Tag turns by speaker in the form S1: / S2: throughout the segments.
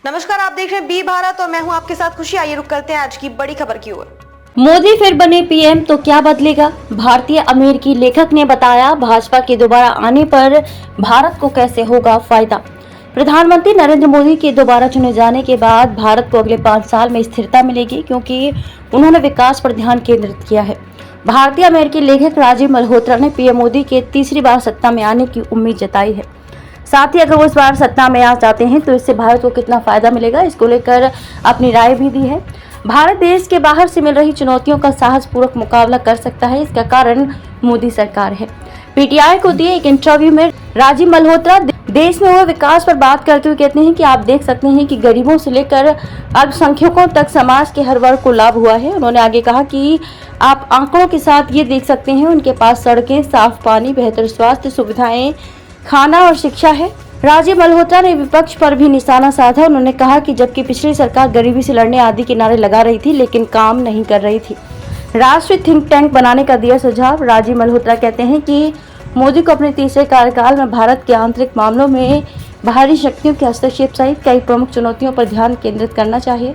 S1: नमस्कार, आप देख रहे हैं बी भारत और मैं हूं आपके साथ खुशी। आइए रुक करते हैं आज की बड़ी खबर की ओर।
S2: मोदी फिर बने पीएम तो क्या बदलेगा? भारतीय अमेरिकी लेखक ने बताया, भाजपा के दोबारा आने पर भारत को कैसे होगा फायदा। प्रधानमंत्री नरेंद्र मोदी के दोबारा चुने जाने के बाद भारत को अगले 5 साल में स्थिरता मिलेगी, क्योंकि उन्होंने विकास पर ध्यान केंद्रित किया है। भारतीय अमेरिकी लेखक राजीव मल्होत्रा ने पीएम मोदी के तीसरी बार सत्ता में आने की उम्मीद जताई है। साथ ही अगर वो इस बार सत्ता में आ जाते हैं तो इससे भारत को कितना फायदा मिलेगा, इसको लेकर अपनी राय भी दी है। भारत देश के बाहर से मिल रही चुनौतियों का साहसपूर्वक मुकाबला कर सकता है, इसका कारण मोदी सरकार है। पीटीआई को दिए एक इंटरव्यू में राजीव मल्होत्रा देश में हुए विकास पर बात करते हुए कहते हैं कि आप देख सकते हैं कि गरीबों से लेकर अल्पसंख्यकों तक समाज के हर वर्ग को लाभ हुआ है। उन्होंने आगे कहा कि आप आंकड़ों के साथ ये देख सकते हैं, उनके पास सड़कें, साफ पानी, बेहतर स्वास्थ्य सुविधाएं, खाना और शिक्षा है। राजीव मल्होत्रा ने विपक्ष पर भी निशाना साधा। उन्होंने कहा कि जबकि पिछली सरकार गरीबी से लड़ने आदि के नारे लगा रही थी, लेकिन काम नहीं कर रही थी। राष्ट्रीय थिंक टैंक बनाने का दिया सुझाव। राजीव मल्होत्रा कहते हैं कि मोदी को अपने तीसरे कार्यकाल में भारत के आंतरिक मामलों में बाहरी शक्तियों के हस्तक्षेप सहित कई प्रमुख चुनौतियों पर ध्यान केंद्रित करना चाहिए।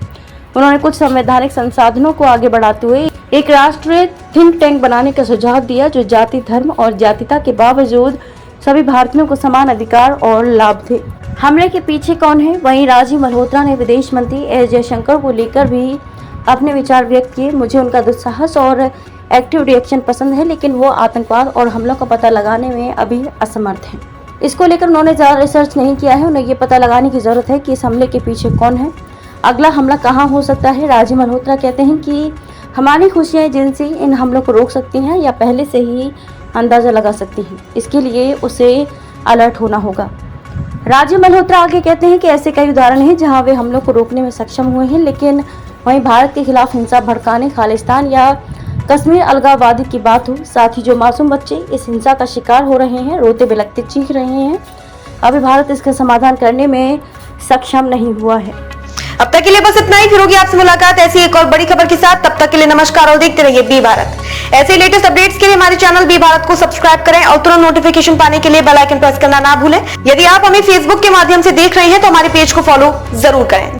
S2: उन्होंने कुछ संवैधानिक संसाधनों को आगे बढ़ाते हुए एक राष्ट्रीय थिंक टैंक बनाने का सुझाव दिया, जो जाति, धर्म और जातिता के बावजूद सभी भारतीयों को समान अधिकार और लाभ थे। हमले के पीछे कौन है? वहीं राजीव मल्होत्रा ने विदेश मंत्री एस जयशंकर को लेकर भी अपने विचार व्यक्त किए। मुझे उनका दुस्साहस और एक्टिव रिएक्शन पसंद है, लेकिन वो आतंकवाद और हमलों का पता लगाने में अभी असमर्थ हैं। इसको लेकर उन्होंने ज़्यादा रिसर्च नहीं किया है। उन्हें ये पता लगाने की जरूरत है कि इस हमले के पीछे कौन है, अगला हमला कहाँ हो सकता है। राजीव मल्होत्रा कहते हैं कि हमारी खुशियाँ एजेंसी इन हमलों को रोक सकती हैं या पहले से ही अंदाजा लगा सकती हैं। इसके लिए उसे अलर्ट होना होगा। राजीव मल्होत्रा आगे कहते हैं कि ऐसे कई उदाहरण हैं जहां वे हमलों को रोकने में सक्षम हुए हैं, लेकिन वहीं भारत के खिलाफ हिंसा भड़काने, खालिस्तान या कश्मीर अलगाववादी की बात हो, साथ ही जो मासूम बच्चे इस हिंसा का शिकार हो रहे हैं, रोते बिलखते चीख रहे हैं, अभी भारत इसका समाधान करने में सक्षम नहीं हुआ है।
S1: अब तक के लिए बस इतना ही। फिर होगी आपसे मुलाकात ऐसी एक और बड़ी खबर के साथ। तब तक के लिए नमस्कार और देखते रहिए बी भारत। ऐसे लेटेस्ट अपडेट्स के लिए हमारे चैनल बी भारत को सब्सक्राइब करें और तुरंत नोटिफिकेशन पाने के लिए बेल आइकन प्रेस करना ना भूलें। यदि आप हमें फेसबुक के माध्यम से देख रहे हैं तो हमारे पेज को फॉलो जरूर करें।